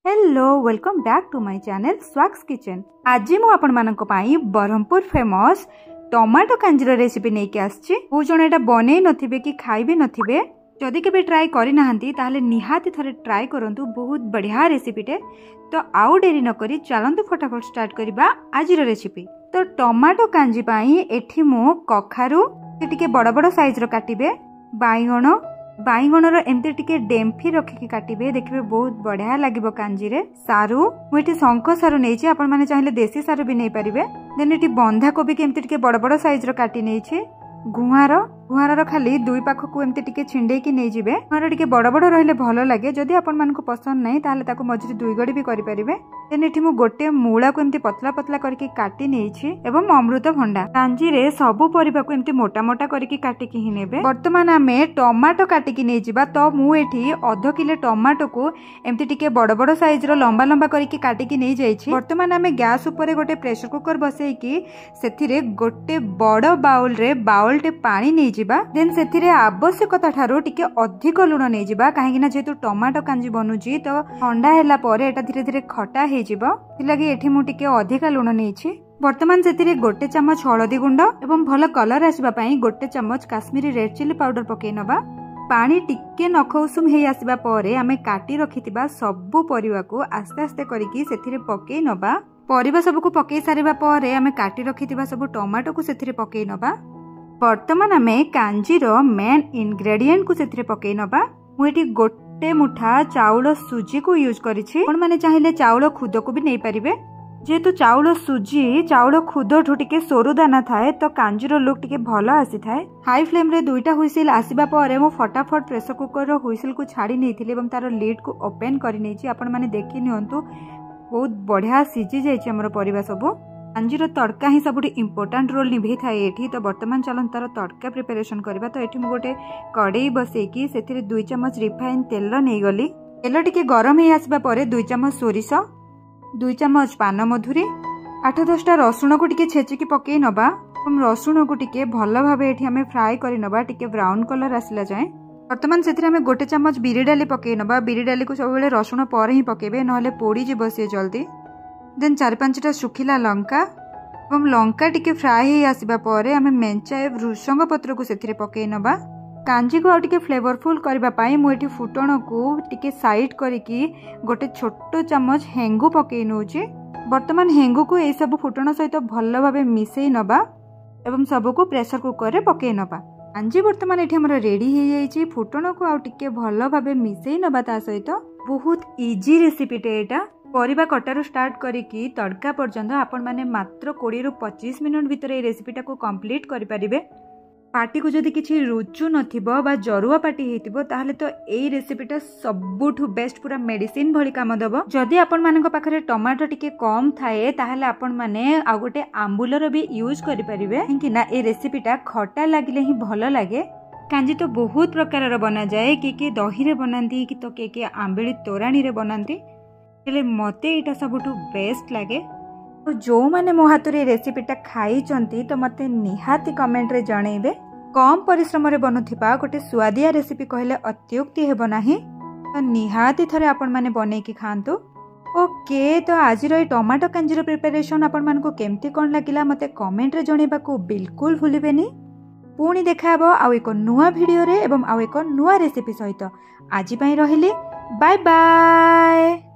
Hello welcome back to my channel स्वाक्स kitchen. आज मु आपण मानक पई ब्रह्मपुर फेमस टमाटो कांजीर रेसिपी नेकी आछि। बो जण एटा बनै नथिबे कि खाइबे नथिबे, जदि केबे ट्राई करि नाहंती ताहले निहाती थरे ट्राई करंतु। बहुत बढ़िया रेसिपीटे। तो आउ डेरी न करी चलंतु फटाफट स्टार्ट करिबा आजिर रेसिपी। तो टमाटो कांजी पई एठी मु कखारु टिके बड़ बड़ साइज रो काटिबे, बाइगणर एमती टिके डेम्फी रखिकी काटिबे, देखिबे बहुत बढ़िया लागिबो कांजी रे। सारू मुठी शंख सारू नेइछि, आपण माने चाहिले देसी सारू भी नै परिबे। देन एठी बंधा कोबी के एमती टिके बड़ बड़ साइज रो काटी नेइछि। गुहार खाली दुई पाख को एमती टिके छिंडे की नै जिवे। गुहार टिके बड़ बड़ रहले भलो लागे। जदि आपण मानको पसंद नै ताहले ताको मझिरे दुई गडी भी करि परिबे। देन एठी मु गोटे मूळा को एमती पतला पतला करके काटी नेइछि एवं अमृत भंडा। कांजी रे सबु परिबा को एमती मोटा मोटा करके काटी की हि नेबे। वर्तमान आमे टमाटो काटी की नै जिबा। तो मु एठी आधा किलो टमाटो को एमती टिके बड़ बड़ साइज रो लंबा लंबा करके काटी की नै जाइछि। वर्तमान आमे गैस ऊपर गोटे प्रेशर कुकर बसई की सेथिरे गोटे बड़ बाउल रे बाउलटे पानी नै जिबा। देन सेथिरे आवश्यकता ठारो टिके अधिक लुण नै जिबा, काहेकि ना जेतु टमाटो कांजी बनुची तो ठंडा हैला परे एटा धीरे धीरे खटा हे जिबो। तिलागी एठी मु टिके अधिक लुण नैछि। वर्तमान सेथिरे गोटे चम्मच हळदी गुंड एवं भलो कलर आसीबा पई गोटे चम्मच काश्मीरी रेड चिली पाउडर पकै नबा। पानी टिके नखौसुम हे आसीबा परे आमे काटी रखितिबा सबु परिवा को आस्ते आस्ते करिकी सेथिरे पकै नबा। परिवा सब को पकै सारिबा परे आमे काटी रखितिबा सबु टमाटो को सेथिरे पकै नबा। वर्तमान आमे कांजी रो मेन इंग्रेडिएंट को सेथिरे पकै नबा। मु एठी गोटे मुठा चाउल सुजी को यूज करिछि। आपण माने चाहिले चाउल खुद को भी नै परिबे। जेतु चाउल सुजी चाउल खुद ठु टिके सोरु दाना थाए तो कांजी रो लुक टिके भलो आसी थाए। हाई फ्लेम रे दुईटा हुइसिल आसीबा परे मु फटाफट प्रेशर कुकर रो हुइसिल को छाडी नैथिले एवं तारो लिड को ओपन करि नैछि। आपण माने देखि नियंतु बहुत बढ़िया सिजी जाइछि हमर परिबा सबो। कांजीर तड़का ही सबुठी इम्पोर्टाट रोल निभे थाए एठी। तो वर्तमान चलन तार तड़का प्रिपरेशन करबा। तो एठी मु गोटे कड़ाई बसेकी सेथिरे 2 चम्मच रिफाइन तेल नै गली। तेल टिके गरम हे आसीबा परे 2 चम्मच सोरिष, 2 चम्मच पान मधुरी, 8-10टा रसुण को टिके छेचिकी पकै नबा। रसुण को टिके भलो भाबे एठी हमें फ्राई करि नबा टिके ब्राउन कलर आसिला जाय। वर्तमान सेथिरे हमें गोटे चम्मच बिरी डाली पकै नबा। बिरी डाली को सब बेले रसुण पर ही पकेबे, नहले पोड़ी जिवो से जल्दी। देन 4-5टा सुखिला लंका एवं लंका टिके फ्राई हे आसीबा परे हमें मेंचाए भृषंग पत्र को सेथिरे पकै नबा। कांजी को टिके फ्लेवरफुल करबा पई मु एठी फुटण को टिके साइड करिकी गोटे छोटो चम्मच हेंगु पकै नउची। वर्तमान हेंगु को ए सब फुटण सहित भलो भाबे मिसई नबा एवं सब को प्रेशर कुकर रे पकै नबा। कांजी वर्तमान एठी हमर रेडी हे जाईची। फुटण को आ टिके भलो भाबे मिसई नबा। ता सहित बहुत इजी रेसिपी टे एटा। परिबा कटारू स्टार्ट करिकी तड़का पर्यंत आपण माने मात्र 20 ରୁ 25 मिनिट भितर ए रेसिपीटा को कंप्लीट करि परिबे। पार्टी को जदि किछि रुचु नथिबो बा जरुआ पार्टी हेतिबो ताहले तो एई रेसिपीटा सबुठु बेस्ट पूरा मेडिसिन भली काम दबो। जदि आपण मानक पाखरे टमाटो टिके कम थाए ताहले आपण माने आ गोटे आंबुलर भी यूज करि परिबे, कि ना ए रेसिपीटा खटा लागिले ही भलो लागे। कांजी तो बहुत प्रकार रो बना जाए, कि दही रे बनांती कि तो के आंबेली तोराणी रे बनांती। हेले मते एटा सबुठु बेस्ट लागे। तो जो माने मो हाथ रे रेसिपीटा खाई चंती तो मते निहाती कमेंट रे जणैबे। कम परिश्रम रे बनुथिबा गोटे स्वादिया रेसिपी कहले अत्युक्ति हेबो नाही। तो निहाती थरे आपण माने बनै की खांतु। ओके, तो आज रो टमाटो कांजीर प्रिपरेशन आपण मान को केमती कोन लागिला मते कमेंट रे जणैबा को बिल्कुल भूलिबेनी। पुणी देखाबो आउ एको नुवा वीडियो रे एवं आउ एको नुवा रेसिपी सहित। आज पई रहिली, बाय बाय।